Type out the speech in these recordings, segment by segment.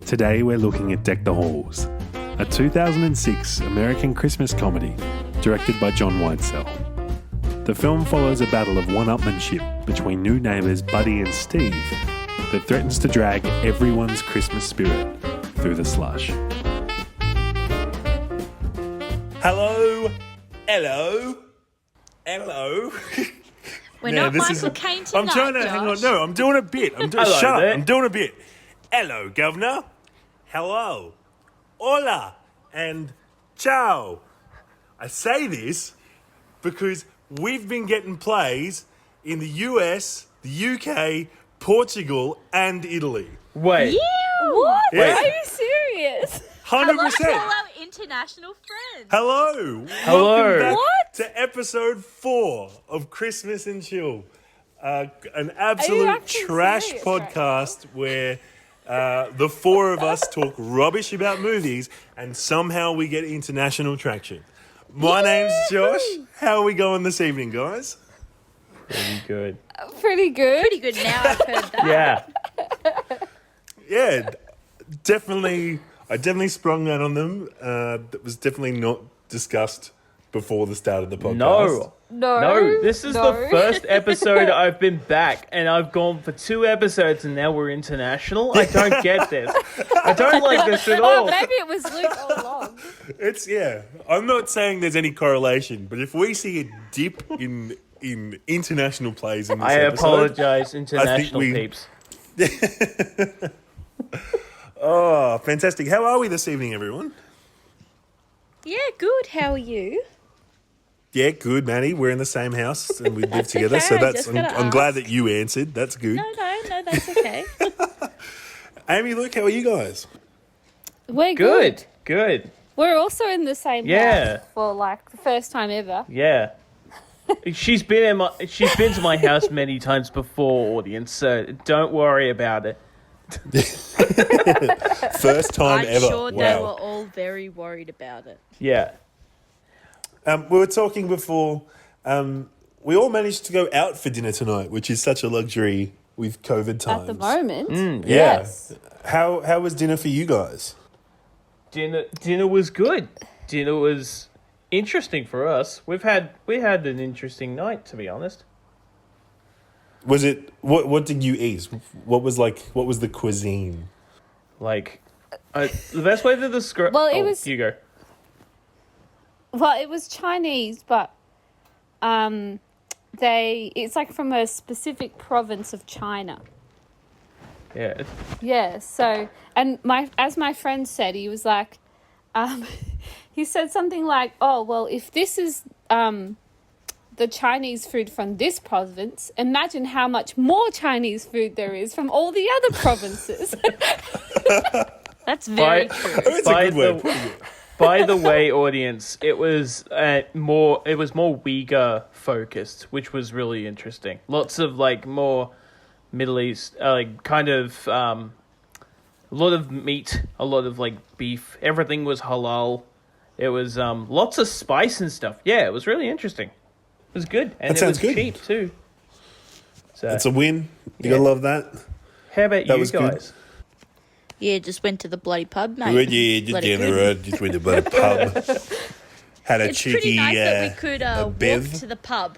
Today we're looking at Deck the Halls, a 2006 American Christmas comedy directed by John Whitesell. The film follows a battle of one-upmanship between new neighbours Buddy and Steve that threatens to drag everyone's Christmas spirit through the slush. Hello. We're not Michael Caine tonight, I'm trying to hang on. Josh. No, I'm doing a bit. Hello Shut up. there. I'm doing a bit. Hello, Governor. Hello. Hola. And ciao. I say this because we've been getting plays in the US, the UK, Portugal, and Italy. Wait. Yeah. What? Yeah. Are you serious? 100%. Hello to all our international friends. Hello. Hello. Welcome back What? to episode 4 of Christmas and Chill. An Are you absolute actually trash serious podcast where the four of us talk rubbish about movies and somehow we get international traction. My name's Josh. How are we going this evening, guys? Pretty good. Pretty good. Pretty good now I've heard that. Yeah. Yeah, definitely. I definitely sprung that on them. That was definitely not discussed before the start of the podcast. No, this is the first episode I've been back, and I've gone for 2 episodes, and now we're international. I don't get this. I don't like this at all. Maybe it was Luke all along. I'm not saying there's any correlation, but if we see a dip in international plays in this I episode, apologize, international we- peeps. Oh, fantastic! How are we this evening, everyone? Yeah, good. How are you? Yeah, good, Maddie. We're in the same house and we live That's together, okay, so I that's. just I'm, gotta I'm glad ask. that you answered. That's good. No, that's okay. Amy, Luke, how are you guys? We're good. Good. We're also in the same Yeah. house for like the first time ever. Yeah. She's been to my house many times before, audience, so don't worry about it. First time I'm ever. sure they Wow. were all very worried about it. Yeah. We were talking before. We all managed to go out for dinner tonight, which is such a luxury with COVID times. At the moment. Yeah. Yes. How was dinner for you guys? Dinner was good. Dinner was interesting for us. We had an interesting night, to be honest. Was it what did you eat? What was the cuisine? Like, the best way to describe. Well, it was- You go. Well, it was Chinese, but it's like from a specific province of China. Yeah. Yeah, so, and as my friend said, he was like, he said something like, oh, well, if this is the Chinese food from this province, imagine how much more Chinese food there is from all the other provinces. That's very true. That's a good way of putting it. By the way, audience, it was more Uyghur focused, which was really interesting. Lots of like more Middle East, kind of a lot of meat, a lot of like beef. Everything was halal. It was lots of spice and stuff. Yeah, it was really interesting. It was good, and That sounds it was good. cheap too. So, It's a win. You gotta love that. how about that you was good. guys? Yeah, just went to the bloody pub, mate. Yeah, just Bloody down the good. road, just went to the pub. Had a It's cheeky pretty nice that we could a walk bev. to the pub.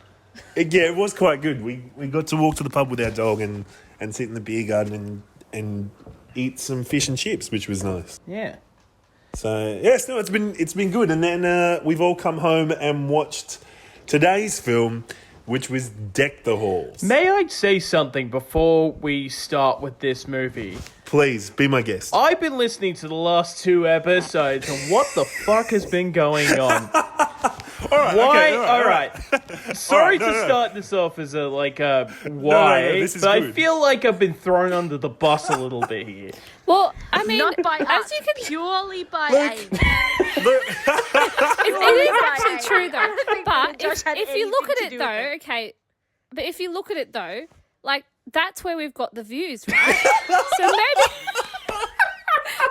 Yeah, it was quite good. We got to walk to the pub with our dog and sit in the beer garden and eat some fish and chips, which was nice. Yeah. So yes, no, it's been good. And then we've all come home and watched today's film, which was Deck the Halls. May I say something before we start with this movie? Please be my guest. I've been listening to the last 2 episodes, and what the fuck has been going on? All right, Why? okay, all right. Sorry no, to no. start this off as a why, this is but I good. feel like I've been thrown under the bus a little bit here. Well, I mean, Not by as us, you can, purely by Look. Amy. it is actually true though. I don't think But Josh had if you look anything at to it do with though, okay. But if you look at it though, like that's where we've got the views, right? So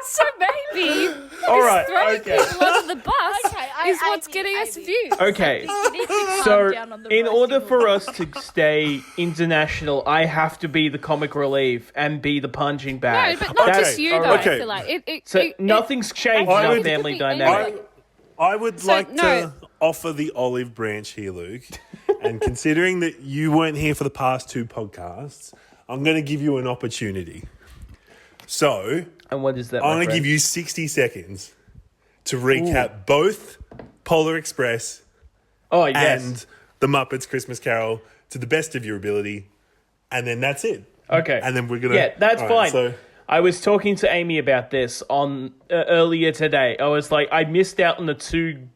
So maybe All right. throwing Okay. people under the bus is what's Amy, getting us Amy. views. Okay. You need to calm So, down on the in roasting order for level. us to stay international, I have to be the comic relief and be the punching No, bag. but not Okay, just you, though. okay. I feel like So nothing's changed in actually, our it could family be dynamic. anyone. I would So, like no. to offer the olive branch here, Luke. And considering that you weren't here for the past 2 podcasts, I'm going to give you an opportunity. So, And what is that? I'm going to give you 60 seconds to recap both Polar Express Oh yes. and The Muppets Christmas Carol to the best of your ability. And then that's it. Okay. And then we're going to... Yeah, that's All fine. right, so, I was talking to Amy about this on earlier today. I was like, I missed out on the 2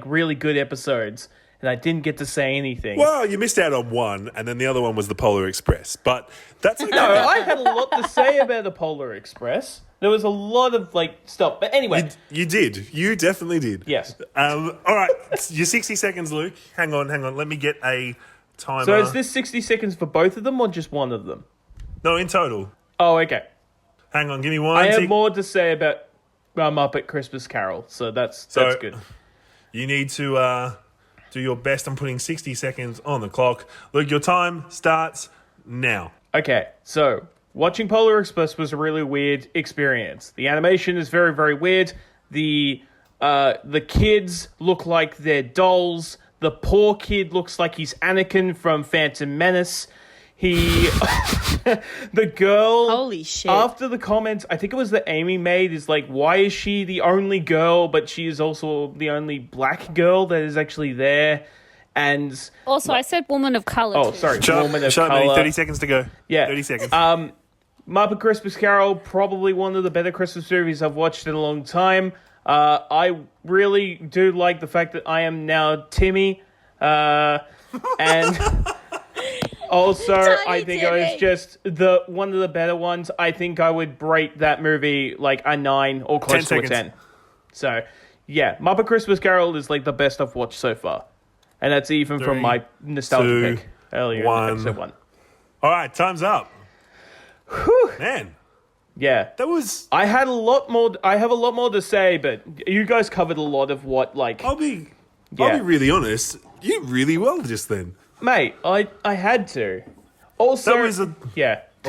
really good episodes, and I didn't get to say anything. well, you missed out on one, and then the other one was the Polar Express. But that's okay. No, I had a lot to say about the Polar Express. There was a lot of stuff, but anyway. You did. You definitely did. Yes. All right. Your 60 seconds, Luke. Hang on. Let me get a timer. So is this 60 seconds for both of them or just one of them? No, in total. Oh, okay. Hang on. Give me one. I have tick. more to say about Muppet Christmas Carol, so that's good. You need to do your best. I'm putting 60 seconds on the clock. Luke, your time starts now. Okay, so watching Polar Express was a really weird experience. The animation is very, very weird. The kids look like they're dolls. The poor kid looks like he's Anakin from Phantom Menace. The girl... Holy shit. After the comments, I think it was that Amy made, is like, why is she the only girl, but she is also the only black girl that is actually there? And... Also, I said woman of colour. Oh, too. sorry, Shut woman up, of shut up, color. mate. 30 seconds to go. Yeah. 30 seconds. Muppet Christmas Carol, probably one of the better Christmas movies I've watched in a long time. I really do like the fact that I am now Timmy. And also, I think Timmy. it was just one of the better ones. I think I would rate that movie like a 9 or close 10 to a seconds. 10. So, yeah, Muppet Christmas Carol is like the best I've watched so far. And that's even from 3, my nostalgia 2, pick earlier 1. in episode 1. All right. Time's up. Man, Yeah. that was... I have a lot more to say, but you guys covered a lot of what, I'll be Yeah. really honest. You did really well just then. mate, I had to. Also, That was a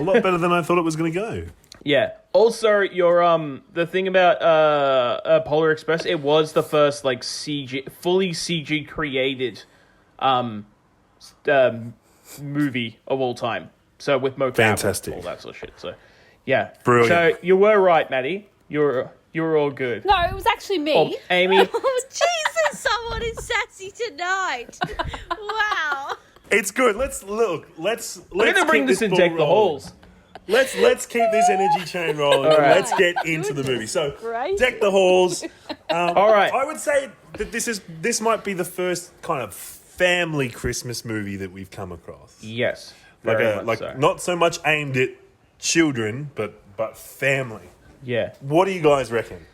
lot better than I thought it was going to go. yeah. Also, your the thing about Polar Express, it was the first like fully CG created movie of all time. So with mocap Fantastic. and all that sort of shit. So yeah, Brilliant. So you were right, Maddie. You're all good. No, it was actually me. Oh, Amy. Oh, Jesus, someone is sassy tonight. Wow. It's good. Let's We're gonna bring keep this in ball Deck the rolling. Halls. Let's keep this energy chain rolling. All And right. let's get into the movie. So, Great. Deck the Halls. All right. I would say that this might be the first kind of family Christmas movie that we've come across. Yes. Very much so. Not so much aimed at children, but family. Yeah. What do you guys reckon?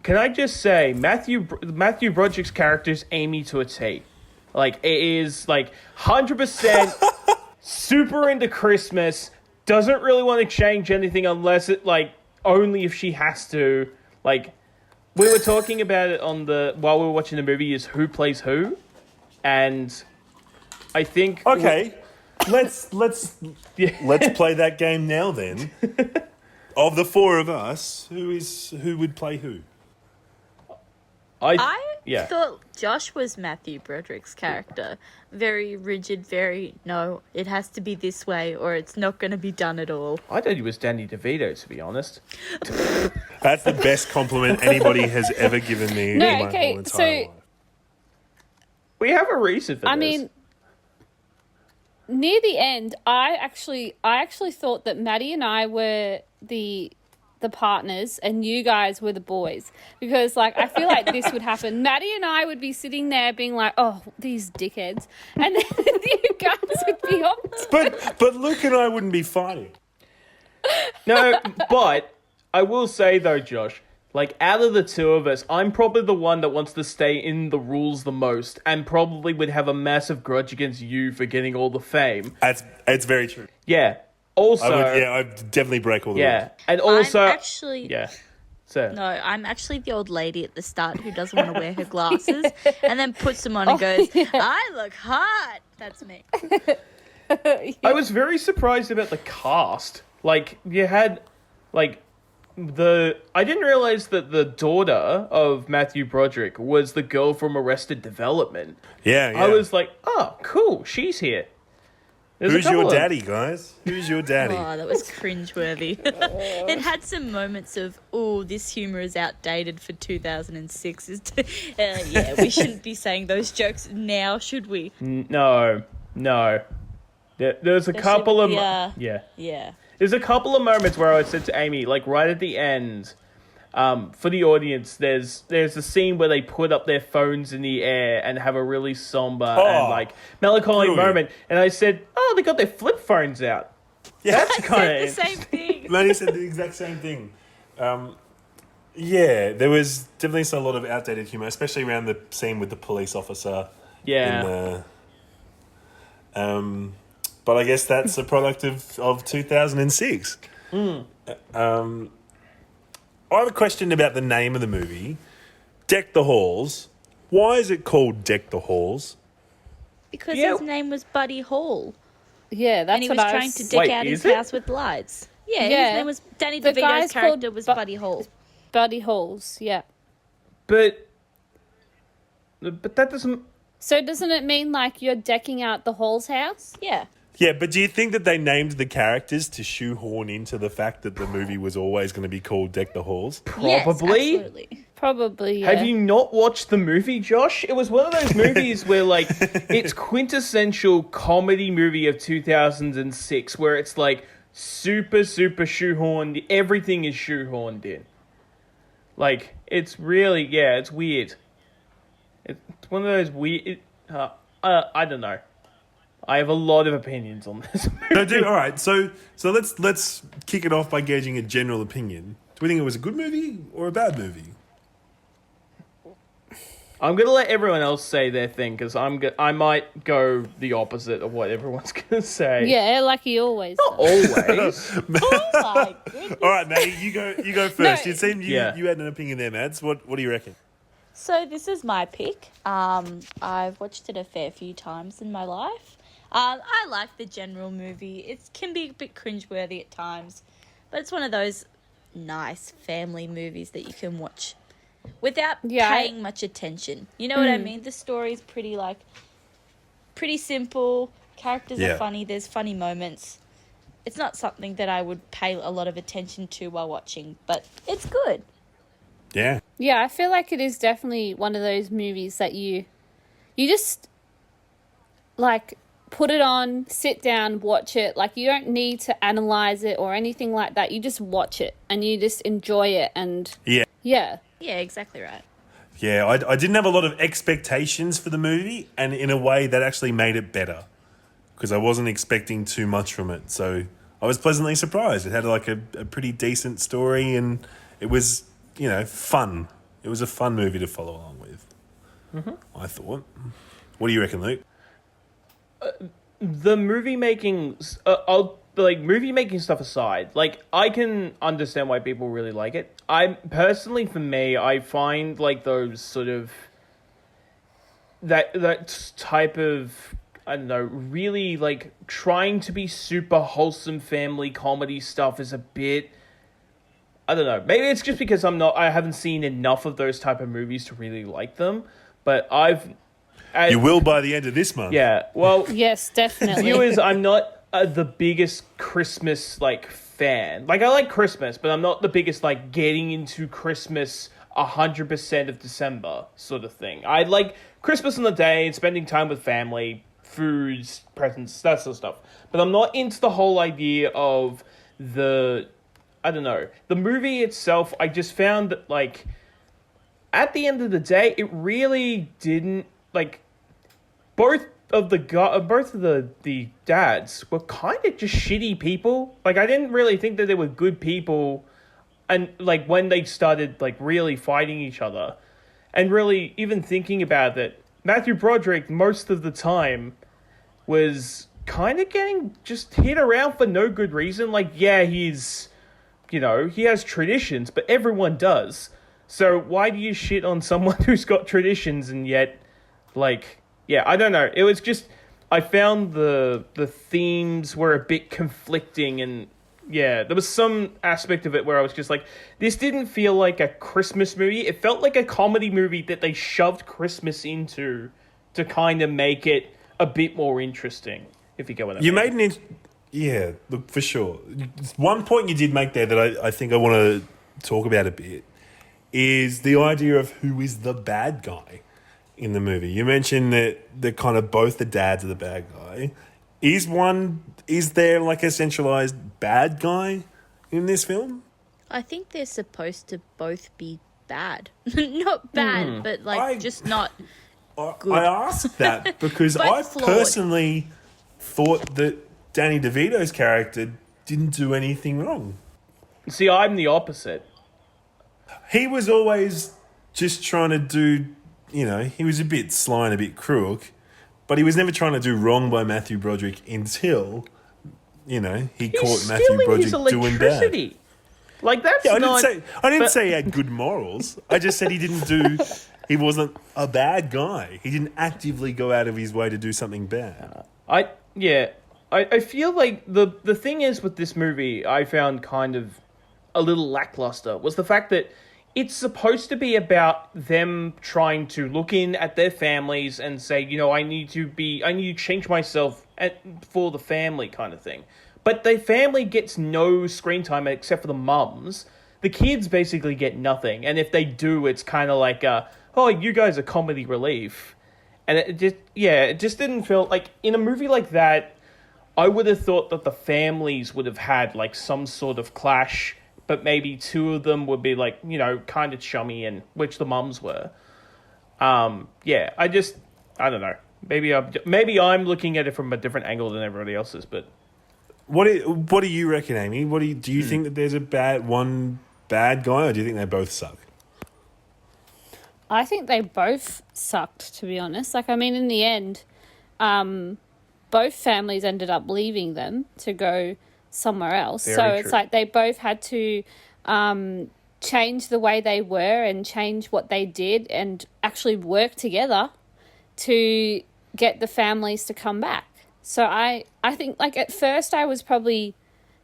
Can I just say, Matthew Broderick's character is Amy to a T. Like, it is, like, 100% super into Christmas, doesn't really want to change anything unless it, like, only if she has to. Like, we were talking about it while we were watching the movie, is who plays who. And I think... Okay, let's Yeah. play that game now then. Of the 4 of us, who would play who? I Yeah. thought Josh was Matthew Broderick's character. Very rigid, no, it has to be this way or it's not going to be done at all. I thought he was Danny DeVito, to be honest. That's the best compliment anybody has ever given me in my okay, whole entire so- life. We have a reason for this. I mean, near the end, I actually thought that Maddie and I were the partners and you guys were the boys, because like I feel like this would happen. Maddie and I would be sitting there being like, "Oh, these dickheads," and then you guys would be on. But Luke and I wouldn't be fighting. No, but I will say though, Josh, like out of the 2 of us, I'm probably the one that wants to stay in the rules the most, and probably would have a massive grudge against you for getting all the fame. It's very true. Yeah. Also, I'd definitely break all the rules. yeah, and also, I'm actually... yeah. So No, I'm actually the old lady at the start who doesn't want to wear her glasses and then puts them on and goes, I look hot. That's me. I was very surprised about the cast. Like, you had, like, I didn't realize that the daughter of Matthew Broderick was the girl from Arrested Development. Yeah. I was like, oh, cool, she's here. Who's your daddy, guys? Who's your daddy? Oh, that was cringeworthy. It had some moments of, oh, this humour is outdated for 2006. Yeah, we shouldn't be saying those jokes now, should we? No. There's a couple of... Yeah. There's a couple of moments where I said to Amy, like right at the end, for the audience, there's a scene where they put up their phones in the air and have a really somber and like melancholy moment. And I said, oh, they got their flip phones out. Yeah. That's kind of The same thing. Manny said the exact same thing. Yeah, there was definitely a lot of outdated humour, especially around the scene with the police officer. Yeah. But I guess that's a product of 2006. I have a question about the name of the movie, Deck the Halls. Why is it called Deck the Halls? Because his name was Buddy Hall. Yeah, that's And he what was I trying was... to deck Wait, out his is it? house with lights. Yeah, Yeah. his name was... Danny The DeVito's guy's character called was Buddy Hall. Buddy Halls, yeah. But that doesn't... So doesn't it mean like you're decking out the Hall's house? Yeah. Yeah, but do you think that they named the characters to shoehorn into the fact that the movie was always going to be called Deck the Halls? Probably. Yes, absolutely. Probably, yeah. Have you not watched the movie, Josh? It was one of those movies where, like, it's quintessential comedy movie of 2006, where it's, like, super, super shoehorned. Everything is shoehorned in. Like, it's really, yeah, it's weird. It's one of those weird... I don't know. I have a lot of opinions on this movie. No, dude, all right. So let's kick it off by gauging a general opinion. Do we think it was a good movie or a bad movie? I'm going to let everyone else say their thing, because I might go the opposite of what everyone's going to say. Yeah, like he always Not does. always. Oh my goodness. All right, Maddie, you go first. No. It seemed you Yeah. had an opinion there, Mads. What do you reckon? So this is my pick. I've watched it a fair few times in my life. I like the general movie. It can be a bit cringeworthy at times, but it's one of those nice family movies that you can watch without paying much attention. You know what I mean? The story's pretty simple. Characters are funny. There's funny moments. It's not something that I would pay a lot of attention to while watching, but it's good. Yeah. Yeah, I feel like it is definitely one of those movies that you just, like, put it on, sit down, watch it. Like, you don't need to analyze it or anything like that. You just watch it and you just enjoy it. And Yeah. yeah. Yeah, exactly right. Yeah, I didn't have a lot of expectations for the movie, and in a way that actually made it better because I wasn't expecting too much from it. So I was pleasantly surprised. It had like a pretty decent story, and it was, fun. It was a fun movie to follow along with, I thought. What do you reckon, Luke? The movie making, movie making stuff aside, like, I can understand why people really like it. For me, I find, like, those sort of, that type of, I don't know, really, like, trying to be super wholesome family comedy stuff is a bit, I don't know, maybe it's just because I haven't seen enough of those type of movies to really like them, but you will by the end of this month. Yeah, well... Yes, definitely. Viewers, I'm not the biggest Christmas, fan. I like Christmas, but I'm not the biggest, getting into Christmas 100% of December sort of thing. I like Christmas on the day and spending time with family, foods, presents, that sort of stuff. But I'm not into the whole idea of the movie itself. I just found that, at the end of the day, it really didn't, both of the dads were kind of just shitty people. I didn't really think that they were good people, and when they started really fighting each other, and really even thinking about it, Matthew Broderick most of the time was kind of getting just hit around for no good reason. He's he has traditions, but everyone does. So why do you shit on someone who's got traditions and yet, I don't know. It was just, I found the themes were a bit conflicting, and there was some aspect of it where I was just like, this didn't feel like a Christmas movie. It felt like a comedy movie that they shoved Christmas into to kind of make it a bit more interesting, if you get what I mean. You made yeah, look, for sure. One point you did make there that I think I want to talk about a bit is the idea of who is the bad guy in the movie. You mentioned that kind of both the dads are the bad guy. Is there like a centralized bad guy in this film? I think they're supposed to both be bad. Not bad, but just not good. I asked that because I flawed. personally thought that Danny DeVito's character didn't do anything wrong. See, I'm the opposite. He was always just trying to do, he was a bit sly and a bit crook, but he was never trying to do wrong by Matthew Broderick until, he caught Matthew Broderick doing bad. Like, that's I didn't say he had good morals. I just said he wasn't a bad guy. He didn't actively go out of his way to do something bad. I feel like the thing is with this movie I found kind of a little lackluster was the fact that it's supposed to be about them trying to look in at their families and say, I need to change myself for the family kind of thing. But the family gets no screen time except for the mums. The kids basically get nothing. And if they do, it's kind of like, you guys are comedy relief. And it just didn't feel like, in a movie like that, I would have thought that the families would have had like some sort of clash, but maybe two of them would be like, kind of chummy, and which the mums were. I don't know. Maybe I'm looking at it from a different angle than everybody else is, but what do you reckon, Amy? Do you think that there's one bad guy, or do you think they both suck? I think they both sucked, to be honest. In the end, both families ended up leaving them to go somewhere else. Very so true. it's like they both had to change the way they were and change what they did and actually work together to get the families to come back. So I think, at first I was probably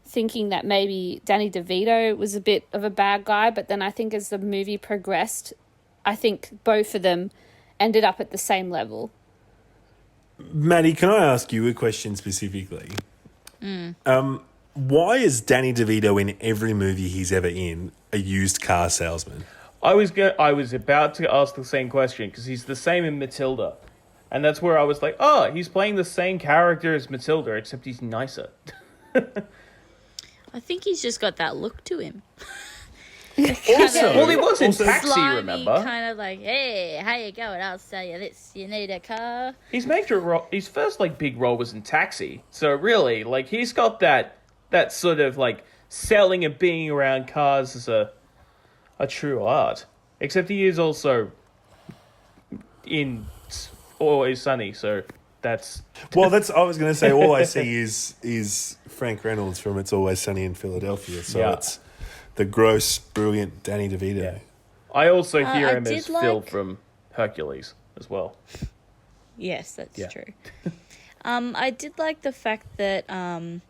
thinking that maybe Danny DeVito was a bit of a bad guy, but then I think as the movie progressed, I think both of them ended up at the same level. Maddie, can I ask you a question specifically? Why is Danny DeVito in every movie he's ever in a used car salesman? I was about to ask the same question because he's the same in Matilda. And that's where I was like, he's playing the same character as Matilda, except he's nicer. I think he's just got that look to him. He was in Taxi, slimy, remember? Kind of like, hey, how you going? I'll sell you this. You need a car? His first big role was in Taxi. So really, he's got that sort of selling and being around cars as a true art. Except he is also in Always Sunny, so that's... Well, I was going to say, all I see is Frank Reynolds from It's Always Sunny in Philadelphia, so it's the gross, brilliant Danny DeVito. Yeah. I also hear him as Phil from Hercules as well. Yes, that's true. I did like the fact that, and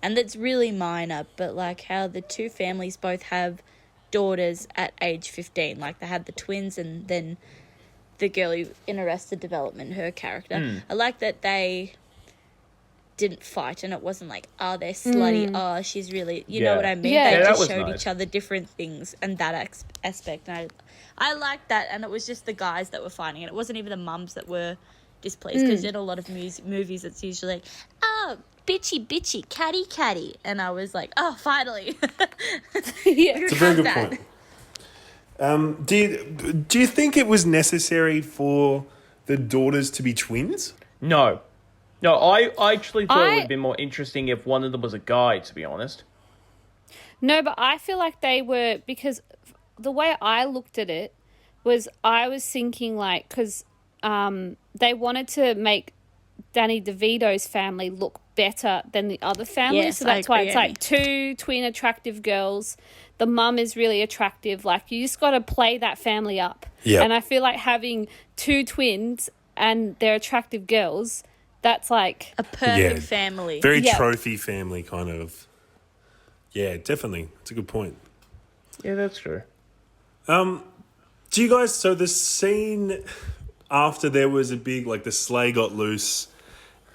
that's really minor, but how the two families both have daughters at age 15. They had the twins and then the girl in Arrested Development, her character. I like that they didn't fight and it wasn't they're slutty, she's really, you know what I mean? Yeah. They that just was showed nice. each other different things and that aspect. And I liked that, and it was just the guys that were fighting, and it wasn't even the mums that were displeased, because in a lot of movies it's usually, bitchy, catty. And I was like, finally. It's a very good point. Do you think it was necessary for the daughters to be twins? No, I actually thought it would have been more interesting if one of them was a guy, to be honest. No, but I feel like they were, because the way I looked at it was I was thinking because they wanted to make Danny DeVito's family look better than the other family. Yes, So that's I why agree, it's like two twin attractive girls. The mum is really attractive. Like, you just got to play that family up. Yeah. And I feel like having two twins and they're attractive girls, that's like... A perfect Yeah. family. Very Yeah. trophy family kind of. Yeah, definitely. It's a good point. Yeah, that's true. Do you guys, so the scene after there was a big, like the sleigh got loose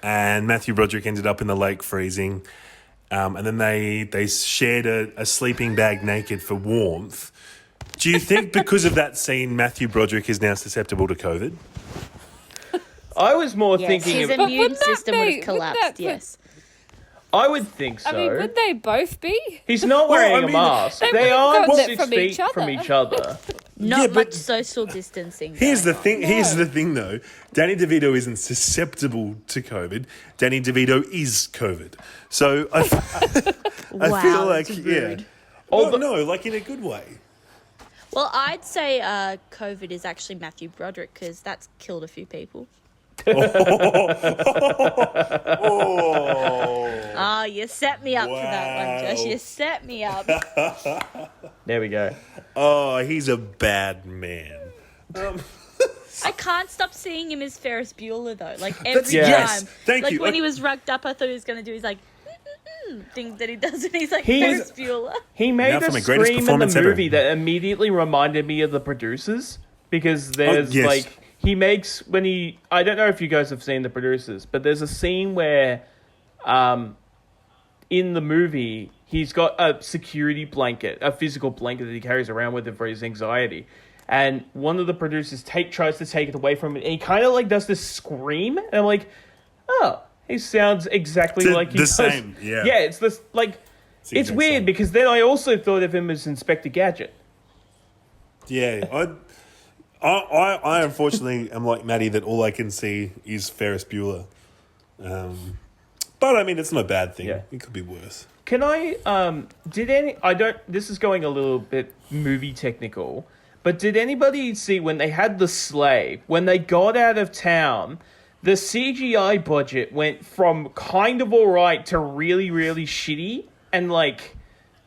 and Matthew Broderick ended up in the lake freezing, and then they shared a sleeping bag naked for warmth. Do you think because of that scene, Matthew Broderick is now susceptible to COVID? I was more Yes, thinking his of... immune wouldn't that system would be- have wouldn't collapsed, that- yes. I would think so. I mean, would they both be? He's not Well, wearing I a mean, mask. they They would've are gotten it 6 from feet each other. from each other. Not Yeah, but- much social distancing. Here's the going thing. Here's the thing, though. Danny DeVito isn't susceptible to COVID. Danny DeVito is COVID. So I Wow, feel like that's yeah. rude. Oh no, like in a good way. Well, I'd say COVID is actually Matthew Broderick because that's killed a few people. Oh, you set me up for that one, Josh. Wow. You set me up. There we go. Oh, he's a bad man. I can't stop seeing him as Ferris Bueller though. Like every Yes. time. Thank like you. when he was rugged up, I thought he was going to do his like thing that he does, and he's like He- Ferris Bueller. He made Now a for my greatest scream in the performance ever. movie that immediately reminded me of the producers because there's yes. like he makes when he I don't know if you guys have seen the producers, but there's a scene where in the movie he's got a security blanket, a physical blanket that he carries around with him for his anxiety. And one of the producers tries to take it away from him, and he kind of like does this scream, and I'm like, oh, he sounds exactly like he the does. same, yeah. Yeah, it's this like the it's exact weird same. because then I also thought of him as Inspector Gadget. Yeah, I unfortunately am like Maddie that all I can see is Ferris Bueller. But I mean, it's not a bad thing. Yeah. It could be worse. Can I this is going a little bit movie technical, but did anybody see when they had the sleigh, when they got out of town, the CGI budget went from kind of alright to really, really shitty and like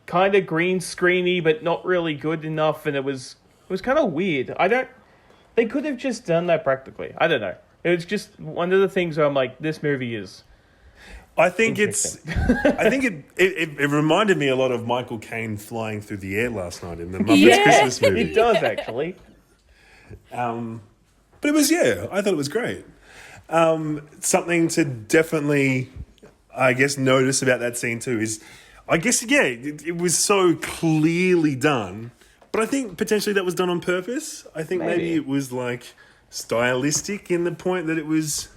kind of green screeny but not really good enough, and it was kind of weird. They could have just done that practically. I don't know. It was just one of the things where I'm like, this movie is I think it reminded me a lot of Michael Caine flying through the air last night in the Muppets Yeah. Christmas movie. It does actually. But it was, I thought it was great. Something to definitely, I guess, notice about that scene too is, I guess, it was so clearly done, but I think potentially that was done on purpose. I think maybe it was like stylistic in the point that it was,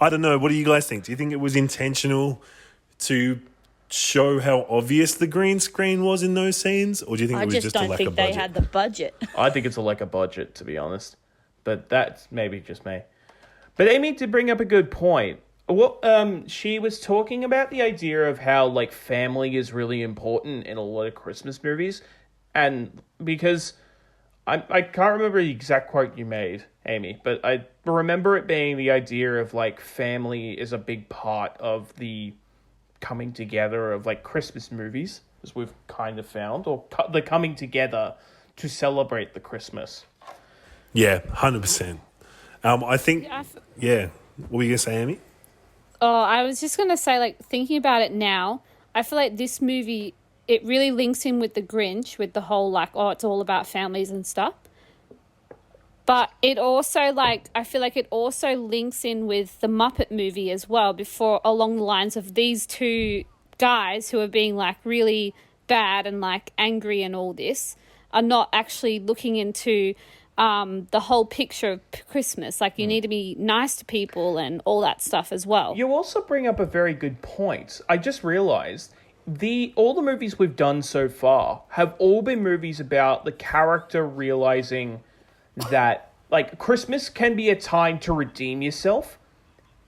I don't know, what do you guys think? Do you think it was intentional to show how obvious the green screen was in those scenes, or do you think I it was just just a don't lack think of they budget? had the budget. I think it's a lack of budget, to be honest. But that's maybe just me. But Amy did bring up a good point. Well, she was talking about the idea of how like family is really important in a lot of Christmas movies, and because I can't remember the exact quote you made, Amy, but I remember it being the idea of like family is a big part of the coming together of like Christmas movies, as we've kind of found, or the coming together to celebrate the Christmas. Yeah, 100%. I think, Yeah, What were you going to say, Amy? Oh, I was just going to say, like, thinking about it now, I feel like this movie, it really links in with The Grinch, with the whole, like, oh, it's all about families and stuff. But it also, like, I feel like it also links in with the Muppet movie as well, before, along the lines of these two guys who are being, like, really bad and, like, angry and all this, are not actually looking into the whole picture of Christmas. Like, you need to be nice to people and all that stuff as well. You also bring up a very good point. I just realized all the movies we've done so far have all been movies about the character realizing that, like, Christmas can be a time to redeem yourself.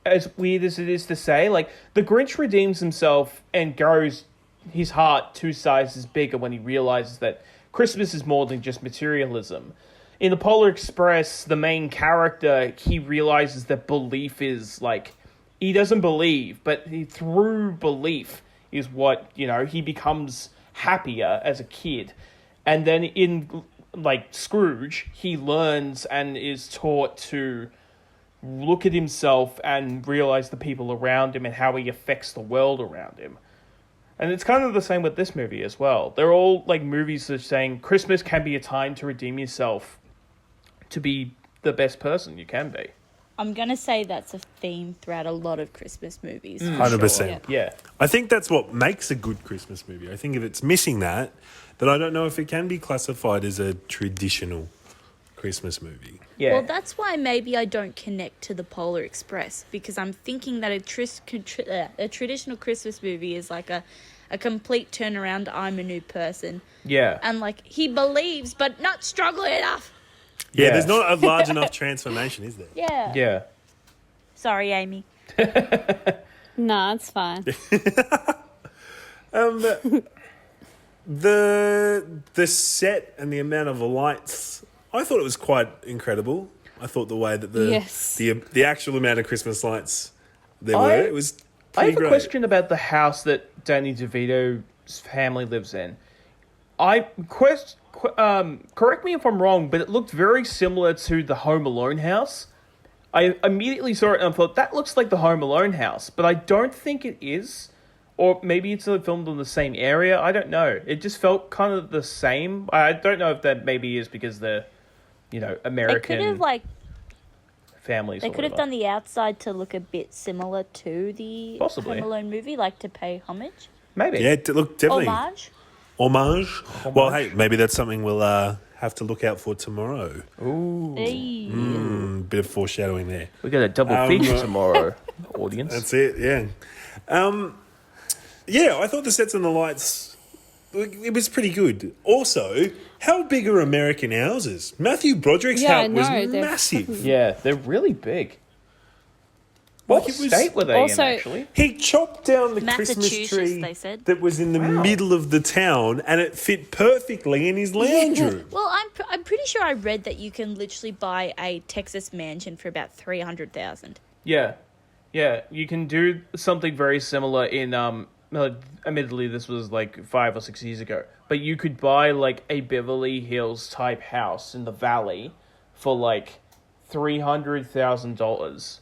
As weird as it is to say, like, the Grinch redeems himself and grows his heart 2 sizes bigger when he realizes that Christmas is more than just materialism. In the Polar Express, the main character, he realizes that belief is, like, he doesn't believe, but through belief is what, he becomes happier as a kid. And then in, like, Scrooge, he learns and is taught to look at himself and realize the people around him and how he affects the world around him. And it's kind of the same with this movie as well. They're all, like, movies that are saying Christmas can be a time to redeem yourself, to be the best person you can be. I'm going to say that's a theme throughout a lot of Christmas movies. 100%. Yeah. I think that's what makes a good Christmas movie. I think if it's missing that, then I don't know if it can be classified as a traditional Christmas movie. Yeah. Well, that's why maybe I don't connect to the Polar Express, because I'm thinking that a traditional Christmas movie is like a complete turnaround. I'm a new person. Yeah. And, like, he believes, but not struggling enough. Yeah, there's not a large enough transformation, is there? Yeah. Yeah. Sorry, Amy. Nah, it's fine. The set and the amount of lights, I thought it was quite incredible. I thought the way that the actual amount of Christmas lights there were, it was I pretty have a great. question about the house that Danny DeVito's family lives in. Correct me if I'm wrong, but it looked very similar to the Home Alone house. I immediately saw it and I thought, that looks like the Home Alone house, but I don't think it is. Or maybe it's filmed in the same area. I don't know. It just felt kind of the same. I don't know if that maybe is because they're, American They could have, families. They could have done the outside to look a bit similar to the Possibly. Home Alone movie, like to pay homage. Maybe. Yeah, look, definitely. Homage. Well, hey, maybe that's something we'll have to look out for tomorrow. Ooh. Hey. Bit of foreshadowing there. We got a double feature tomorrow, audience. That's it, yeah. Yeah, I thought the sets and the lights, it was pretty good. Also, how big are American houses? Matthew Broderick's house was massive. Yeah, they're really big. What state were they also- in, actually? He chopped down the Christmas Massachusetts, tree they said. that was in the middle of the town, and it fit perfectly in his lounge room. Well, I'm pretty sure I read that you can literally buy a Texas mansion for about $300,000. Yeah. Yeah, you can do something very similar in, admittedly this was like 5 or 6 years ago, but you could buy like a Beverly Hills type house in the valley for like $300,000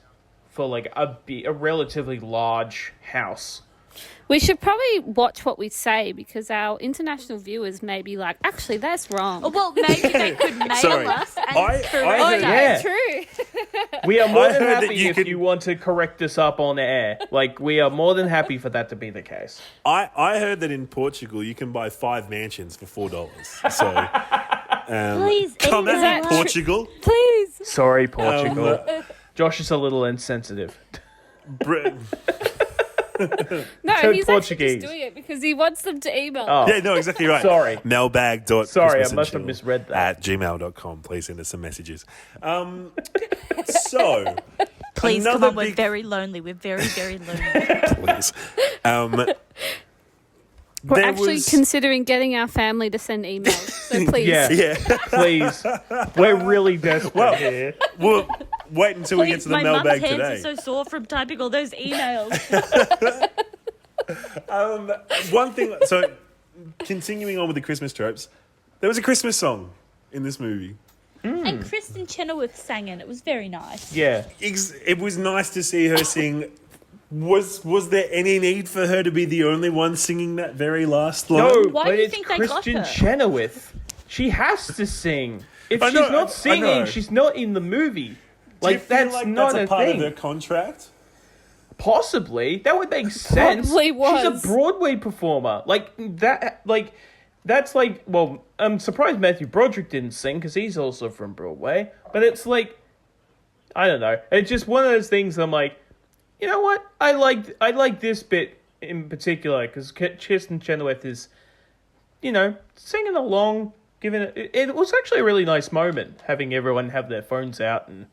for like a relatively large house. We should probably watch what we say because our international viewers may be like, actually, that's wrong. Oh, well, maybe they could mail Sorry. us and I correct heard- us. Yeah. True. We are more I than heard that happy you if could- you want to correct us up on air. Like, we are more than happy for that to be the case. I heard that in Portugal you can buy 5 mansions for $4. So Please, come email at us. Portugal. Please. Sorry, Portugal. Josh is a little insensitive. No, So he's actually Portuguese. just doing it because he wants them to email. Oh. Yeah, no, exactly right. Sorry. Mailbag.christmasandchill Sorry, I must have misread that. at gmail.com. Please send us some messages. So, Please, come another on, we're big- very lonely. We're very, very lonely. please. We're there actually was- considering getting our family to send emails. So please. Yeah, Yeah. please. We're really desperate here. Well, wait until we get Please, to the my mum's mailbag hands today. are so sore from typing all those emails. One thing, so continuing on with the Christmas tropes, there was a Christmas song in this movie. And Kristen Chenoweth sang it. It was very nice. Yeah. It was nice to see her sing. Was there any need for her to be the only one singing that very last line? No, Why but do you it's think they got Kristen her? Chenoweth. She has to sing. If I she's know, I not singing, know. she's not in the movie. Do you Like, feel that's like not that's a a part thing. of her contract? Possibly. That would make sense. Probably was. She's a Broadway performer. That's like, well, I'm surprised Matthew Broderick didn't sing because he's also from Broadway. But it's like, I don't know. It's just one of those things I'm like, you know what? I like this bit in particular because Kristen Chenoweth is, singing along, giving it. It was actually a really nice moment having everyone have their phones out and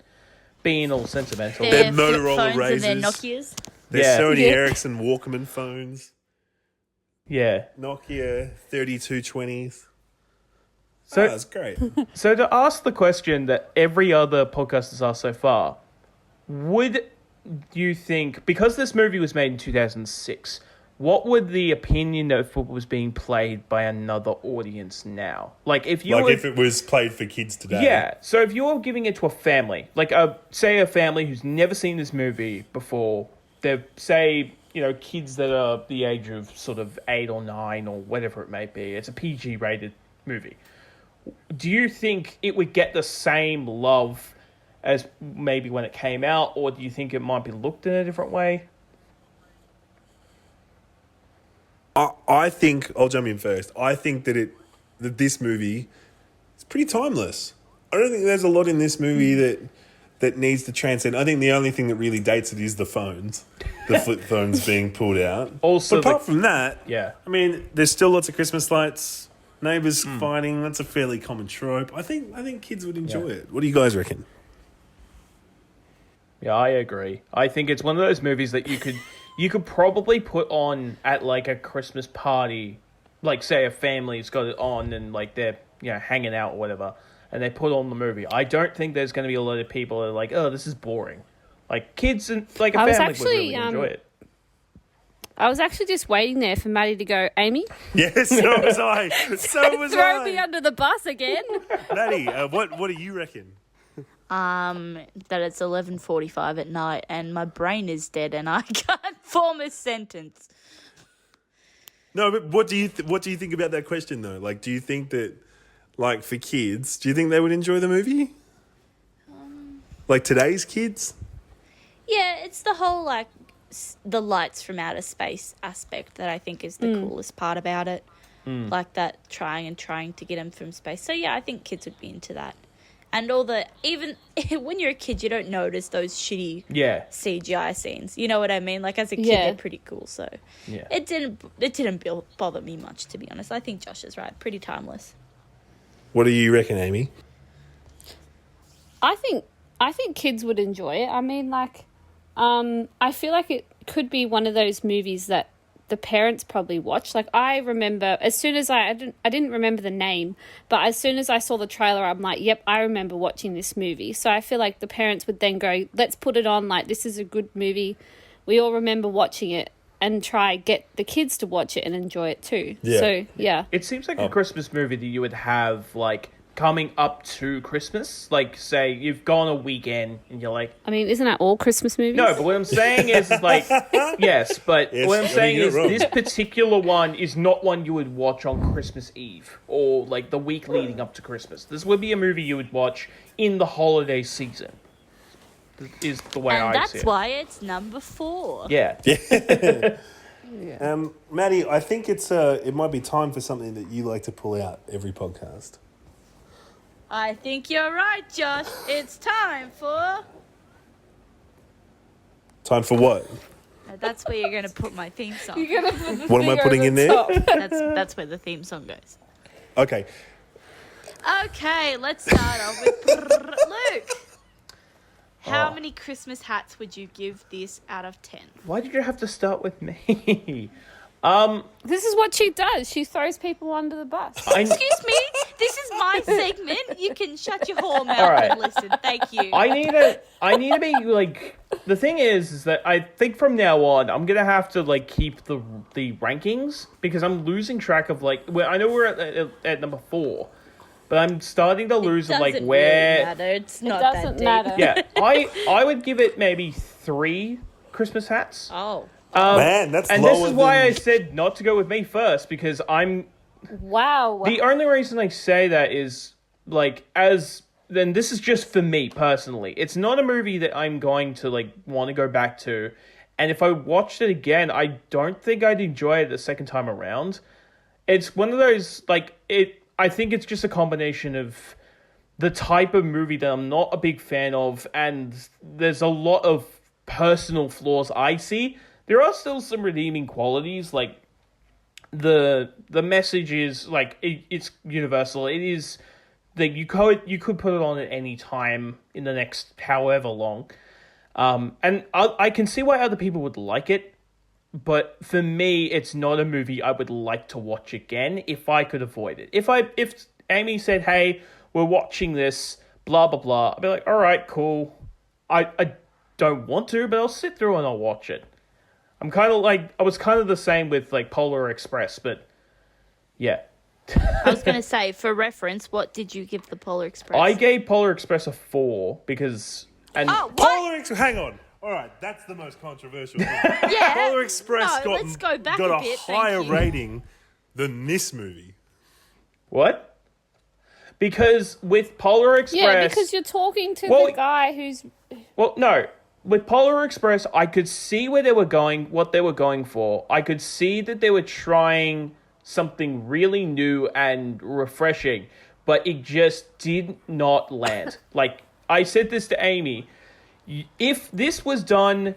being all sentimental. Their flip Motorola phones and their Razrs. Nokias. There's Yeah. Sony Yeah. Ericsson Walkman phones, Yeah. Nokia 3220s. So That's great. So to ask the question that every other podcast has asked so far, would do you think, because this movie was made in 2006, what would the opinion of what was being played by another audience now? Like, if you if it was played for kids today. Yeah, so if you're giving it to a family, like, say a family who's never seen this movie before, they're, say, kids that are the age of sort of 8 or 9 or whatever it may be. It's a PG-rated movie. Do you think it would get the same love as maybe when it came out, or do you think it might be looked in a different way? I think, I'll jump in first. I think that this movie is pretty timeless. I don't think there's a lot in this movie that needs to transcend. I think the only thing that really dates it is the phones, the flip phones being pulled out. Also, but apart from that, yeah, I mean, there's still lots of Christmas lights, neighbours fighting. That's a fairly common trope. I think kids would enjoy it. What do you guys reckon? Yeah, I agree. I think it's one of those movies that you could probably put on at like a Christmas party, like say a family's got it on and like they're hanging out or whatever, and they put on the movie. I don't think there's going to be a lot of people that are like, oh, this is boring. Like kids and like a family would really enjoy it. I was actually just waiting there for Maddie to go, Amy. Yes, so was I. So was Throw me under the bus again. Maddie, what do you reckon? That it's 11:45 at night and my brain is dead and I can't form a sentence. No, but what do you think about that question though? Like, do you think that, like, for kids, do you think they would enjoy the movie? Like today's kids? Yeah, it's the whole like the lights from outer space aspect that I think is the coolest part about it. Like that trying to get them from space. So yeah, I think kids would be into that. And all even when you're a kid, you don't notice those shitty CGI scenes. You know what I mean? Like as a kid, they're pretty cool. So it didn't bother me much, to be honest. I think Josh is right. Pretty timeless. What do you reckon, Amy? I think kids would enjoy it. I mean, like, I feel like it could be one of those movies that the parents probably watch. Like, I remember as soon as I didn't remember the name, but as soon as I saw the trailer, I'm like, yep, I remember watching this movie. So I feel like the parents would then go, let's put it on. Like, this is a good movie. We all remember watching it, and try get the kids to watch it and enjoy it too. Yeah. So yeah, it seems like a Christmas movie that you would have like coming up to Christmas. Like, say you've gone a weekend and you're like, I mean, isn't that all Christmas movies? no, but what I'm saying is like, yes, but what I'm saying is this particular one is not one you would watch on Christmas Eve or like the week leading up to Christmas. This would be a movie you would watch in the holiday season. Is the way I see it. And that's why it's number 4. Yeah. Maddie, I think it might be time for something that you like to pull out every podcast. I think you're right, Josh. It's time for... Time for what? That's where you're going to put my theme song. You're gonna put the What am I putting in there? That's where the theme song goes. Okay. Okay, let's start off with Luke. How many Christmas hats would you give this out of 10? Why did you have to start with me? This is what she does. She throws people under the bus. Excuse me? This is my segment. You can shut your whore mouth right. and listen. Thank you. I need to be like, the thing is that I think from now on I'm gonna have to like keep the rankings because I'm losing track of like I know we're at number 4. But I'm starting to lose like where... Really matter. It's not it doesn't matter. Yeah, I would give it maybe 3 Christmas hats. Oh. Man, that's and lower this is why than... I said not to go with me first, because I'm... Wow. The only reason I say that is, like, then this is just for me, personally. It's not a movie that I'm going to, like, want to go back to. And if I watched it again, I don't think I'd enjoy it the second time around. It's one of those, like, I think it's just a combination of the type of movie that I'm not a big fan of, and there's a lot of personal flaws I see. There are still some redeeming qualities, like the message is like it's universal. It is that you could put it on at any time in the next however long, and I can see why other people would like it. But for me, it's not a movie I would like to watch again if I could avoid it. If Amy said, "Hey, we're watching this," blah blah blah, I'd be like, "All right, cool." I don't want to, but I'll sit through and I'll watch it. I'm kind of like, I was kind of the same with like Polar Express, but yeah. I was going to say, for reference, what did you give the Polar Express? I gave Polar Express a 4 because... And Oh, what? Hang on. All right, that's the most controversial thing. Yeah. Polar Express No, let's go back got a a bit, higher thank you. rating than this movie. What? Because with Polar Express... Yeah, because you're talking to Well, the guy who's... Well, no. With Polar Express, I could see where they were going, what they were going for. I could see that they were trying something really new and refreshing, but it just did not land. Like, I said this to Amy, if this was done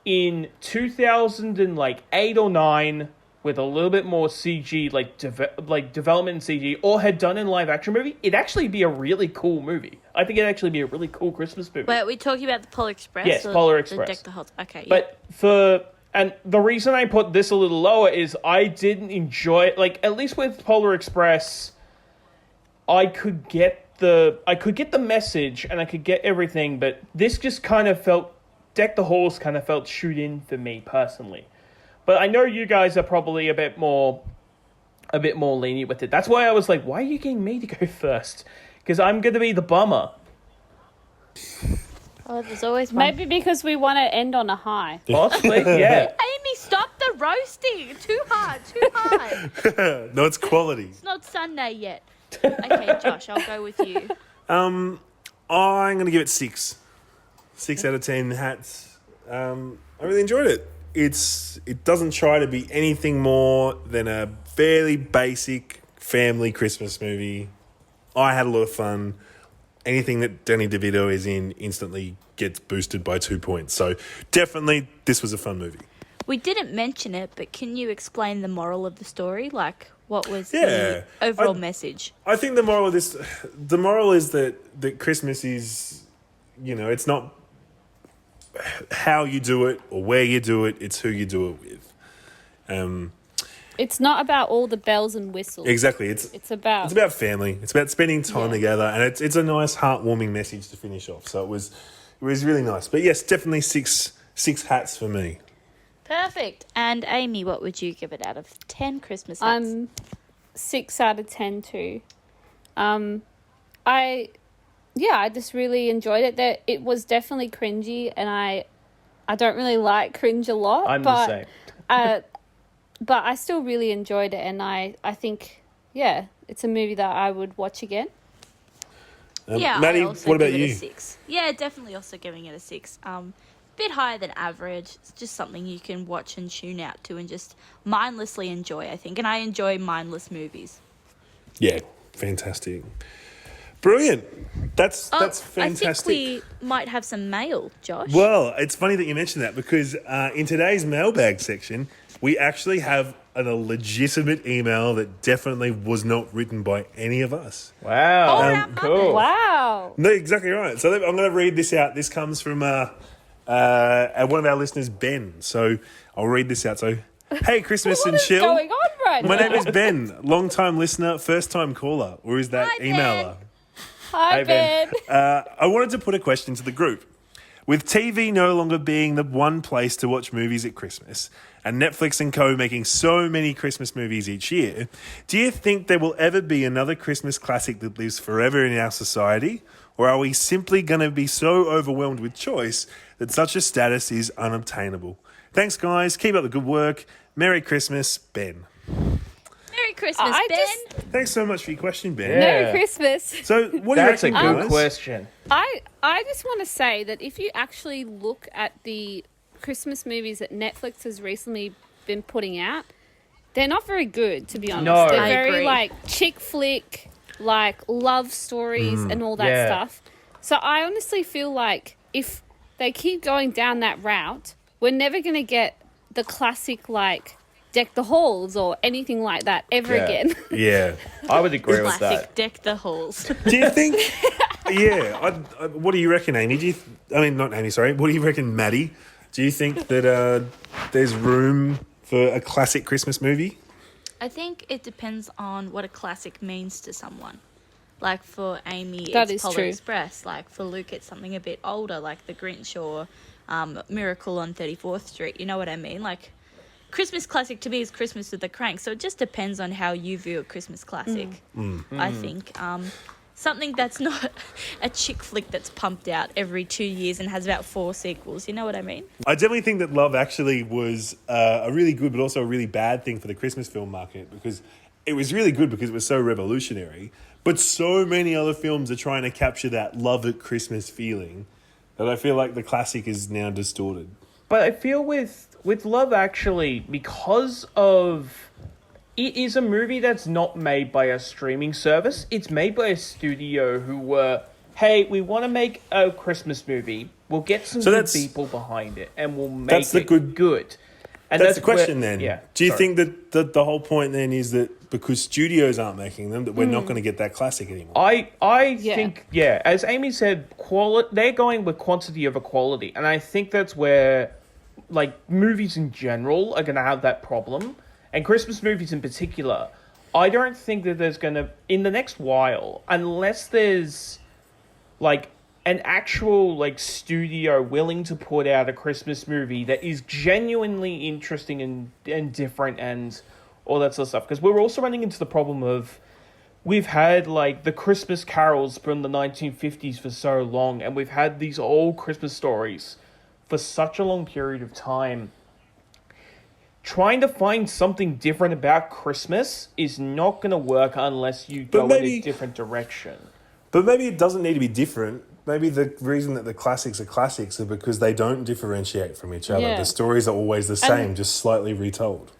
in 2008 or 9 with a little bit more CG, like development in CG, or had done in live action movie, it'd actually be a really cool movie. I think it'd actually be a really cool Christmas movie. Wait, are we talking about the Polar Express? Yes, or Polar the Express. Deck the Halls? Okay, But and the reason I put this a little lower is I didn't enjoy, like, at least with Polar Express, I could get the message and I could get everything, but this just kind of felt, Deck the Halls kind of felt shoot in for me personally. But I know you guys are probably a bit more lenient with it. That's why I was like, why are you getting me to go first? Because I'm going to be the bummer. Oh, there's always one. Maybe because we want to end on a high. Possibly, yeah. Amy, stop the roasting. Too hard. No, it's quality. It's not Sunday yet. Okay, Josh, I'll go with you. I'm going to give it 6. 6 out of 10 hats. I really enjoyed it. It doesn't try to be anything more than a fairly basic family Christmas movie. I had a lot of fun. Anything that Danny DeVito is in instantly gets boosted by 2 points. So definitely this was a fun movie. We didn't mention it, but can you explain the moral of the story? Like, what was Yeah. the overall message? I think the moral is that Christmas is, it's not how you do it or where you do it, it's who you do it with. It's not about all the bells and whistles. Exactly. It's about family. It's about spending time together, and it's a nice, heartwarming message to finish off. So it was really nice. But yes, definitely six hats for me. Perfect. And Amy, what would you give it out of 10 Christmas hats? 6 out of 10 too. I just really enjoyed it. That it was definitely cringy, and I don't really like cringe a lot. I'm the same. But I still really enjoyed it, and I think, it's a movie that I would watch again. Maddie, I also what about give it you? a 6. Yeah, definitely also giving it a 6. Bit higher than average. It's just something you can watch and tune out to and just mindlessly enjoy, I think. And I enjoy mindless movies. Yeah, fantastic. Brilliant. That's fantastic. I think we might have some mail, Josh. Well, it's funny that you mentioned that because in today's mailbag section, we actually have a legitimate email that definitely was not written by any of us. Wow. Cool. Wow. No, exactly right. So I'm going to read this out. This comes from one of our listeners, Ben. So I'll read this out. So, hey, Christmas and Chill. What's going on right My now? name is Ben, long-time listener, first-time caller, or is that Hi, emailer? Hi, Hey, Ben. Ben. I wanted to put a question to the group. With TV no longer being the one place to watch movies at Christmas, and Netflix and co making so many Christmas movies each year, do you think there will ever be another Christmas classic that lives forever in our society? Or are we simply going to be so overwhelmed with choice that such a status is unobtainable? Thanks, guys. Keep up the good work. Merry Christmas, Ben. Merry Christmas, Ben. Thanks so much for your question, Ben. Yeah. Merry Christmas. So, what do you That's a reckon, good guys? question. I just want to say that if you actually look at the Christmas movies that Netflix has recently been putting out, they're not very good, to be honest. No. They're I very agree. like chick flick, like love stories and all that Yeah. stuff. So I honestly feel like if they keep going down that route, we're never going to get the classic like Deck the Halls or anything like that ever Yeah. again. Yeah. I would agree with Classic that. Deck the Halls. Do you think? What do you reckon, Amy? Not Amy. Sorry. What do you reckon, Maddie? Do you think that there's room for a classic Christmas movie? I think it depends on what a classic means to someone. Like for Amy, That it's is Polar true. Express. Like for Luke, it's something a bit older, like The Grinch or Miracle on 34th Street. You know what I mean? Like, Christmas classic to me is Christmas with the Cranks. So it just depends on how you view a Christmas classic, I think. Something that's not a chick flick that's pumped out every 2 years and has about 4 sequels. You know what I mean? I definitely think that Love Actually was a really good but also a really bad thing for the Christmas film market, because it was really good because it was so revolutionary, but so many other films are trying to capture that love at Christmas feeling that I feel like the classic is now distorted. But I feel with Love Actually, because of it is a movie that's not made by a streaming service. It's made by a studio who were, hey, we want to make a Christmas movie. We'll get some good people behind it, and we'll make it good. And that's the question then. Yeah, Do you think that the whole point then is that because studios aren't making them, that we're not going to get that classic anymore? I think, as Amy said, they're going with quantity over quality. And I think that's where, like, movies in general are going to have that problem. And Christmas movies in particular, I don't think that there's going to, in the next while, unless there's, like, an actual, like, studio willing to put out a Christmas movie that is genuinely interesting and different and all that sort of stuff. Because we're also running into the problem of, we've had, like, the Christmas carols from the 1950s for so long, and we've had these old Christmas stories for such a long period of time. Trying to find something different about Christmas is not going to work unless you go in a different direction. But maybe it doesn't need to be different. Maybe the reason that the classics are classics are because they don't differentiate from each other. Yeah. The stories are always the same, just slightly retold.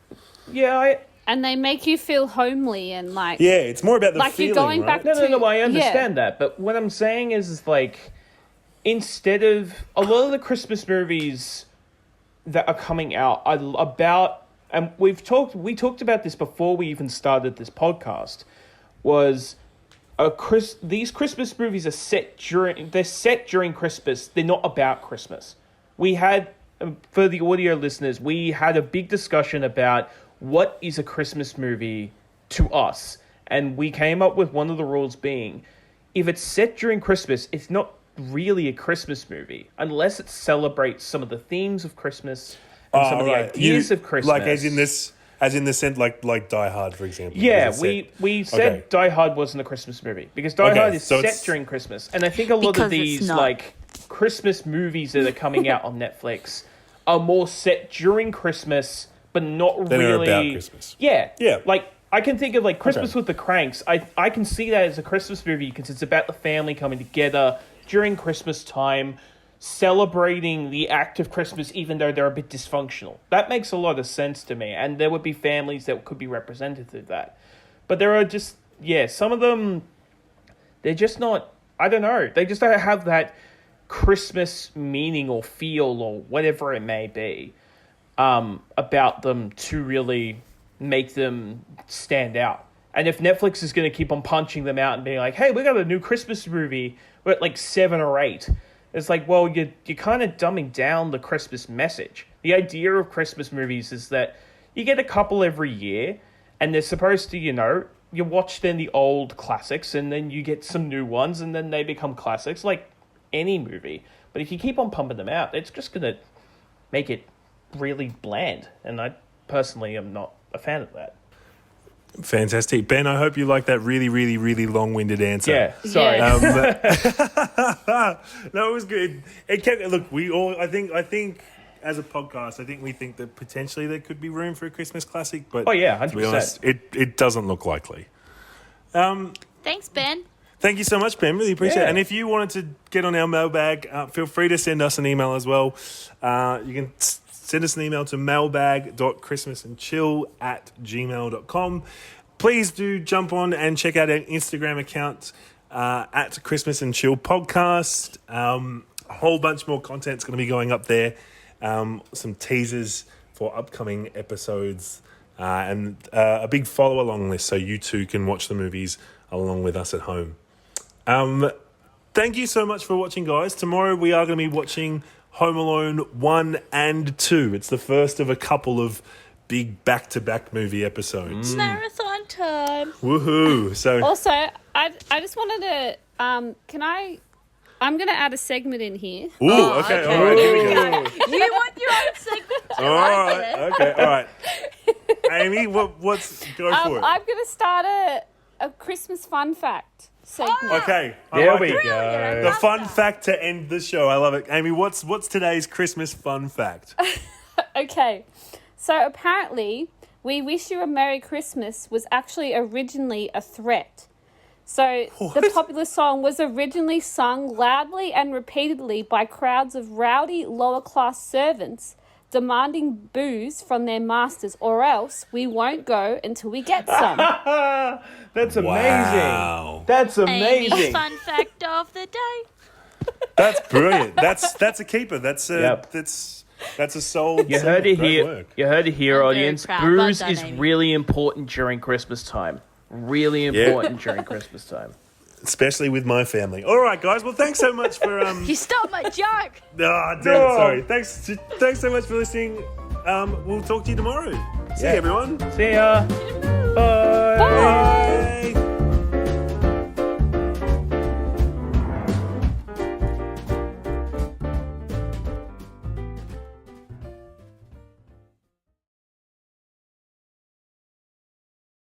Yeah, and they make you feel homely and like... Yeah, it's more about the like feeling, you're going right? back No, I understand that. But what I'm saying is like, instead of... A lot of the Christmas movies that are coming out are about... And we talked about this before we even started this podcast, was... these Christmas movies are set during Christmas. They're not about Christmas. We had, for the audio listeners, we had a big discussion about what is a Christmas movie to us. And we came up with one of the rules being, if it's set during Christmas, it's not really a Christmas movie, unless it celebrates some of the themes of Christmas and some of the ideas of Christmas. Like as in the sense, like Die Hard, for example. Yeah, we said Die Hard wasn't a Christmas movie because Die Hard is set during Christmas, and I think a lot of these like Christmas movies that are coming out on Netflix are more set during Christmas, but not really about Christmas. Yeah, yeah. Like I can think of like Christmas with the Cranks. I can see that as a Christmas movie because it's about the family coming together during Christmas time, celebrating the act of Christmas, even though they're a bit dysfunctional. That makes a lot of sense to me, and there would be families that could be represented through that. But there are just, some of them, they're just not, I don't know, they just don't have that Christmas meaning or feel or whatever it may be about them to really make them stand out. And if Netflix is going to keep on punching them out and being like, hey, we got a new Christmas movie, we're at like 7 or 8, it's like, well, you're kind of dumbing down the Christmas message. The idea of Christmas movies is that you get a couple every year, and they're supposed to, you watch then the old classics, and then you get some new ones, and then they become classics, like any movie. But if you keep on pumping them out, it's just going to make it really bland. And I personally am not a fan of that. Fantastic. Ben, I hope you like that really, really, really long-winded answer. Yeah, sorry. No, it was good. It kept, look, we all, I think as a podcast, we think that potentially there could be room for a Christmas classic, but 100%. to be honest, it doesn't look likely. Thanks, Ben. Thank you so much, Ben. Really appreciate it. And if you wanted to get on our mailbag, feel free to send us an email as well. You can send us an email to mailbag.christmasandchill@gmail.com. Please do jump on and check out our Instagram account at Christmas and Chill Podcast. A whole bunch more content's going to be going up there. Some teasers for upcoming episodes and a big follow-along list so you too can watch the movies along with us at home. Thank you so much for watching, guys. Tomorrow we are going to be watching Home Alone 1 and 2. It's the first of a couple of big back-to-back movie episodes. Marathon time. Woohoo! So Also, I just wanted to can I I'm going to add a segment in here. Ooh, okay, all right, here we go. You want your own segment too. All I right, get it. okay, all right. Amy, what's go for it? I'm going to start a Christmas fun fact segment. Okay, I There like we it. go. The fun fact to end the show. I love it. Amy, what's today's Christmas fun fact? Okay, so apparently, "We Wish You a Merry Christmas" was actually originally a threat. So the popular song was originally sung loudly and repeatedly by crowds of rowdy lower-class servants demanding booze from their masters, or else we won't go until we get some. That's amazing. Wow. That's Amy's amazing. fun fact of the day. That's brilliant. That's a keeper. That's a Yep. that's a sold. You heard it Great here. work. You heard it here, I'm very audience. proud. Well Booze done, is Amy. really important during Christmas time. Really important during Christmas time. Especially with my family. All right, guys. Well, thanks so much for You stole my joke. Oh, damn it, sorry. Thanks so much for listening. We'll talk to you tomorrow. See you, everyone. See ya. Bye. Bye.